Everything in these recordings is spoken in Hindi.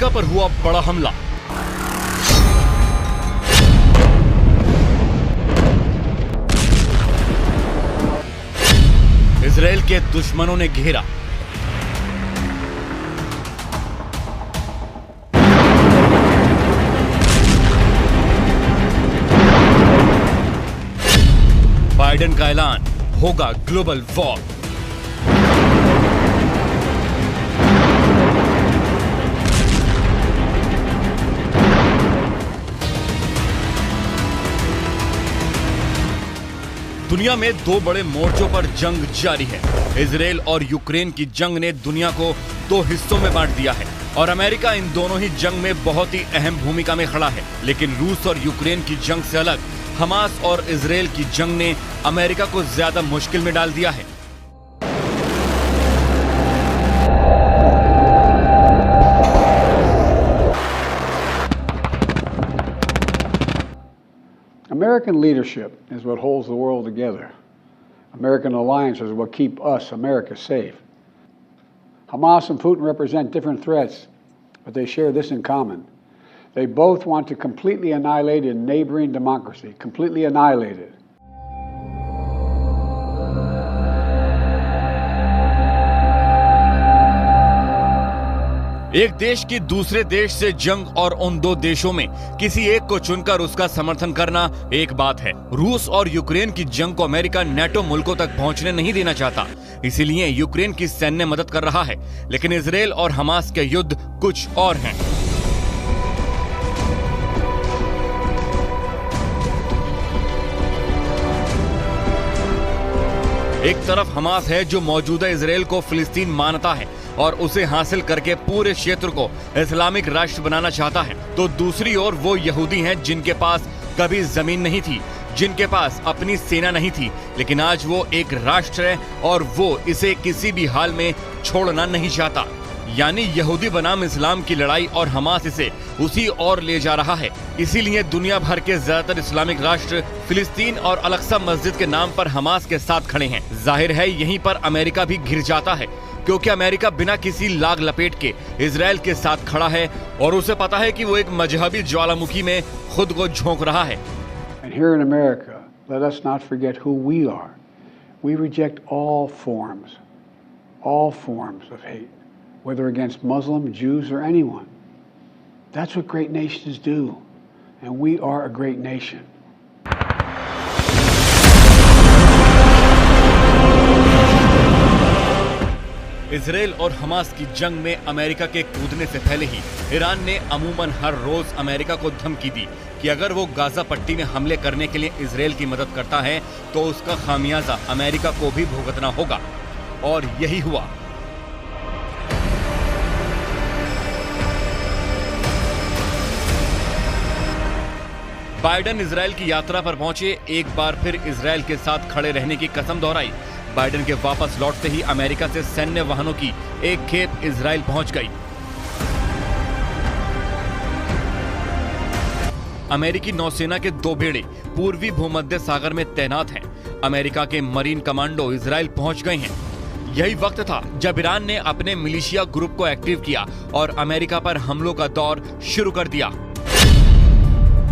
अमेरिका पर हुआ बड़ा हमला। इजराइल के दुश्मनों ने घेरा। बाइडेन का ऐलान, होगा ग्लोबल वॉर। दुनिया में दो बड़े मोर्चों पर जंग जारी है। इजराइल और यूक्रेन की जंग ने दुनिया को दो हिस्सों में बांट दिया है और अमेरिका इन दोनों ही जंग में बहुत ही अहम भूमिका में खड़ा है। लेकिन रूस और यूक्रेन की जंग से अलग हमास और इजराइल की जंग ने अमेरिका को ज्यादा मुश्किल में डाल दिया है। American leadership is what holds the world together. American alliances is what keep us, America, safe. Hamas and Putin represent different threats, but they share this in common. They both want to completely annihilate a neighboring democracy, completely annihilate it. एक देश की दूसरे देश से जंग और उन दो देशों में किसी एक को चुनकर उसका समर्थन करना एक बात है। रूस और यूक्रेन की जंग को अमेरिका नेटो मुल्कों तक पहुंचने नहीं देना चाहता, इसीलिए यूक्रेन की सैन्य मदद कर रहा है। लेकिन इजराइल और हमास के युद्ध कुछ और हैं। एक तरफ हमास है जो मौजूदा इजराइल को फिलिस्तीन मानता है और उसे हासिल करके पूरे क्षेत्र को इस्लामिक राष्ट्र बनाना चाहता है, तो दूसरी ओर वो यहूदी हैं जिनके पास कभी जमीन नहीं थी, जिनके पास अपनी सेना नहीं थी, लेकिन आज वो एक राष्ट्र है और वो इसे किसी भी हाल में छोड़ना नहीं चाहता। यानी यहूदी बनाम इस्लाम की लड़ाई और हमास इसे उसी ओर ले जा रहा है। इसीलिए दुनिया भर के ज्यादातर इस्लामिक राष्ट्र फिलिस्तीन और अल-अक्सा मस्जिद के नाम पर हमास के साथ खड़े हैं। जाहिर है यहीं पर अमेरिका भी घिर जाता है, क्योंकि अमेरिका बिना किसी लाग लपेट के इजराइल के साथ खड़ा है और उसे पता है कि वो एक मजहबी ज्वालामुखी में खुद को झोंक रहा है। And here in America, let us not forget who we are. We reject all forms of hate, whether against Muslim, Jews, or anyone. That's what great nations do, and we are a great nation. Israel और हमास की जंग में अमेरिका के कूदने से पहले ही ईरान ने अमूमन हर रोज अमेरिका को धमकी दी कि अगर वो गाजा पट्टी में हमले करने के लिए इजराइल की मदद करता है तो उसका खामियाजा अमेरिका को भी भुगतना होगा, और यही हुआ। बाइडेन इजराइल की यात्रा पर पहुंचे, एक बार फिर इजराइल के साथ खड़े रहने की कसम दोहराई। बाइडेन के वापस लौटते ही अमेरिका से सैन्य वाहनों की एक खेप इजराइल पहुंच गई। अमेरिकी नौसेना के दो बेड़े पूर्वी भूमध्य सागर में तैनात हैं। अमेरिका के मरीन कमांडो इजराइल पहुंच गए हैं। यही वक्त था जब ईरान ने अपने मिलिशिया ग्रुप को एक्टिव किया और अमेरिका पर हमलों का दौर शुरू कर दिया।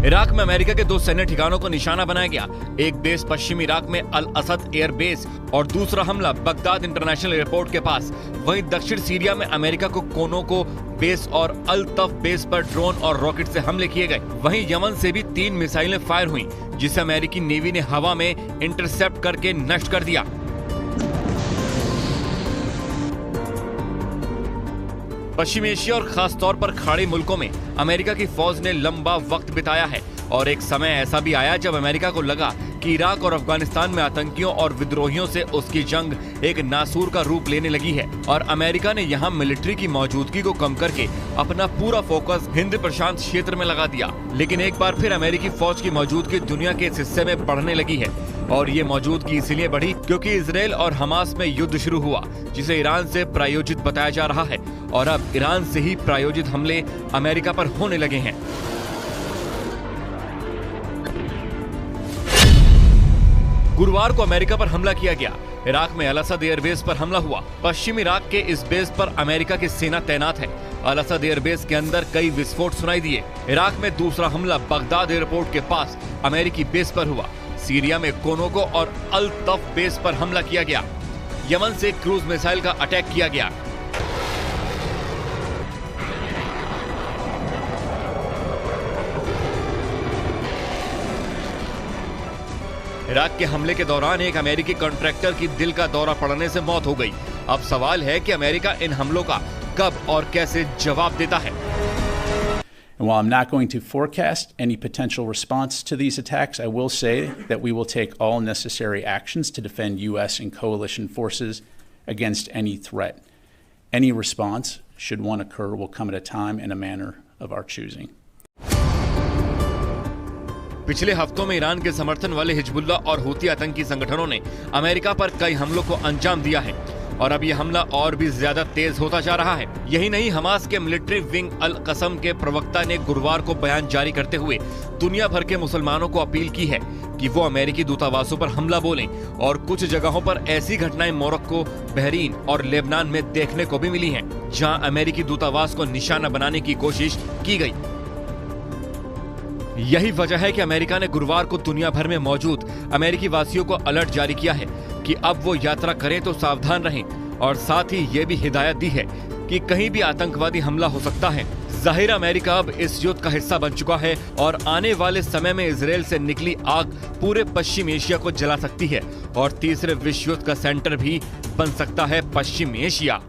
इराक में अमेरिका के दो सैन्य ठिकानों को निशाना बनाया गया। एक बेस पश्चिमी इराक में अल असद एयर बेस और दूसरा हमला बगदाद इंटरनेशनल एयरपोर्ट के पास। वहीं दक्षिण सीरिया में अमेरिका को कोनोको बेस और अल तफ बेस पर ड्रोन और रॉकेट से हमले किए गए। वहीं यमन से भी 3 मिसाइलें फायर हुई, जिसे अमेरिकी नेवी ने हवा में इंटरसेप्ट करके नष्ट कर दिया। पश्चिमी एशिया और खास तौर पर खाड़ी मुल्कों में अमेरिका की फौज ने लंबा वक्त बिताया है और एक समय ऐसा भी आया जब अमेरिका को लगा कि इराक और अफगानिस्तान में आतंकियों और विद्रोहियों से उसकी जंग एक नासूर का रूप लेने लगी है और अमेरिका ने यहाँ मिलिट्री की मौजूदगी को कम करके अपना पूरा फोकस हिंद प्रशांत क्षेत्र में लगा दिया। लेकिन एक बार फिर अमेरिकी फौज की मौजूदगी दुनिया के इस हिस्से में बढ़ने लगी है और ये मौजूदगी इसलिए बढ़ी क्योंकि इजराइल और हमास में युद्ध शुरू हुआ, जिसे ईरान से प्रायोजित बताया जा रहा है और अब ईरान से ही प्रायोजित हमले अमेरिका पर होने लगे हैं। गुरुवार को अमेरिका पर हमला किया गया। इराक में अल-असद एयरबेस पर हमला हुआ। पश्चिमी इराक के इस बेस पर अमेरिका की सेना तैनात है। अल-असद एयरबेस के अंदर कई विस्फोट सुनाई दिए। इराक में दूसरा हमला बगदाद एयरपोर्ट के पास अमेरिकी बेस पर हुआ। सीरिया में कोनोगो और अल तफ बेस पर हमला किया गया। यमन से क्रूज मिसाइल का अटैक किया गया। इराक के हमले के दौरान एक अमेरिकी कॉन्ट्रैक्टर की दिल का दौरा पड़ने से मौत हो गई। अब सवाल है कि अमेरिका इन हमलों का कब और कैसे जवाब देता है। And while I'm not going to forecast any potential response to these attacks, I will say that we will take all necessary actions to defend U.S. and coalition forces against any threat. Any response, should one occur, will come at a time and a manner of our choosing. पिछले हफ्तों में ईरान के समर्थन वाले हिजबुल्लाह और हूती आतंकी संगठनों ने अमेरिका पर कई हमलों को अंजाम दिया है और अब ये हमला और भी ज्यादा तेज होता जा रहा है। यही नहीं, हमास के मिलिट्री विंग अल कसम के प्रवक्ता ने गुरुवार को बयान जारी करते हुए दुनिया भर के मुसलमानों को अपील की है कि वो अमेरिकी दूतावासों पर हमला बोलें। और कुछ जगहों पर ऐसी घटनाएं मोरक्को, बहरीन और लेबनान में देखने को भी मिली हैं, जहां अमेरिकी दूतावास को निशाना बनाने की कोशिश की गई। यही वजह है कि अमेरिका ने गुरुवार को दुनिया भर में मौजूद अमेरिकी वासियों को अलर्ट जारी किया है कि अब वो यात्रा करें तो सावधान रहें और साथ ही ये भी हिदायत दी है कि कहीं भी आतंकवादी हमला हो सकता है। जाहिर अमेरिका अब इस युद्ध का हिस्सा बन चुका है और आने वाले समय में इजरायल से निकली आग पूरे पश्चिम एशिया को जला सकती है और तीसरे विश्व युद्ध का सेंटर भी बन सकता है पश्चिम एशिया।